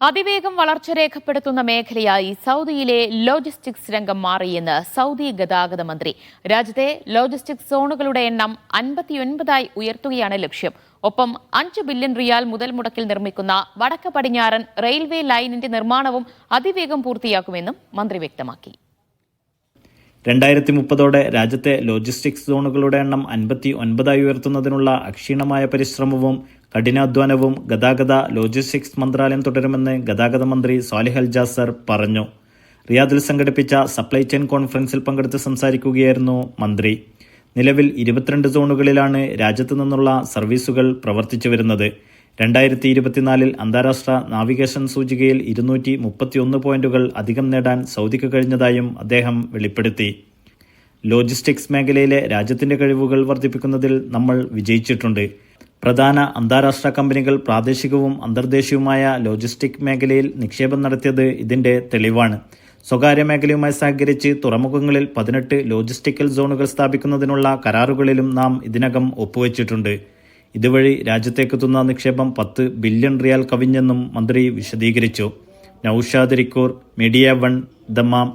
അതിവേഗം വളർച്ച രേഖപ്പെടുത്തുന്ന മേഖലയായി സൗദിയിലെ ലോജിസ്റ്റിക്സ് രംഗം മാറിയെന്ന് സൗദി ഗതാഗത മന്ത്രി. രാജ്യത്തെ ലോജിസ്റ്റിക്സ് സോണുകളുടെ എണ്ണം 59ആയി ഉയർത്തുകയാണ് ലക്ഷ്യം. ഒപ്പം 5 ബില്യൺ റിയാൽ മുതൽ മുടക്കിൽ നിർമ്മിക്കുന്ന വടക്ക് പടിഞ്ഞാറൻ റെയിൽവേ ലൈനിന്റെ നിർമ്മാണവും അതിവേഗം പൂർത്തിയാക്കുമെന്നും മന്ത്രി വ്യക്തമാക്കി. 2030ഓടെ രാജ്യത്തെ ലോജിസ്റ്റിക്സ് സോണുകളുടെ എണ്ണം 59ആയി ഉയർത്തുന്നതിനുള്ള അക്ഷീണമായ പരിശ്രമവും കഠിനാധ്വാനവും ഗതാഗത ലോജിസ്റ്റിക്സ് മന്ത്രാലയം തുടരുമെന്ന് ഗതാഗത മന്ത്രി സ്വാലിഹ് അൽ ജാസർ പറഞ്ഞു. റിയാദിൽ സംഘടിപ്പിച്ച സപ്ലൈ ചെയിൻ കോൺഫറൻസിൽ പങ്കെടുത്ത് സംസാരിക്കുകയായിരുന്നു മന്ത്രി. നിലവിൽ 22 സോണുകളിലാണ് രാജ്യത്തു നിന്നുള്ള സർവീസുകൾ പ്രവർത്തിച്ചു വരുന്നത്. 2024 അന്താരാഷ്ട്ര നാവിഗേഷൻ സൂചികയിൽ 231 പോയിന്റുകൾ അധികം നേടാൻ സൗദിക്ക് കഴിഞ്ഞതായും അദ്ദേഹം വെളിപ്പെടുത്തി. ലോജിസ്റ്റിക്സ് മേഖലയിലെ രാജ്യത്തിന്റെ കഴിവുകൾ വർദ്ധിപ്പിക്കുന്നതിൽ നമ്മൾ വിജയിച്ചിട്ടുണ്ട്. പ്രധാന അന്താരാഷ്ട്ര കമ്പനികൾ പ്രാദേശികവും അന്തർദേശീയവുമായ ലോജിസ്റ്റിക് മേഖലയിൽ നിക്ഷേപം നടത്തിയത് ഇതിന്റെ തെളിവാണ്. സ്വകാര്യ മേഖലയുമായി സഹകരിച്ച് തുറമുഖങ്ങളിൽ 18 ലോജിസ്റ്റിക്കൽ സോണുകൾ സ്ഥാപിക്കുന്നതിനുള്ള കരാറുകളിലും നാം ഇതിനകം ഒപ്പുവെച്ചിട്ടുണ്ട്. ഇതുവഴി രാജ്യത്തേക്കെത്തുന്ന നിക്ഷേപം 10 ബില്യൺ റിയാൽ കവിഞ്ഞെന്നും മന്ത്രി വിശദീകരിച്ചു. Naushad റിക്കൂർ, media 1, Dammam.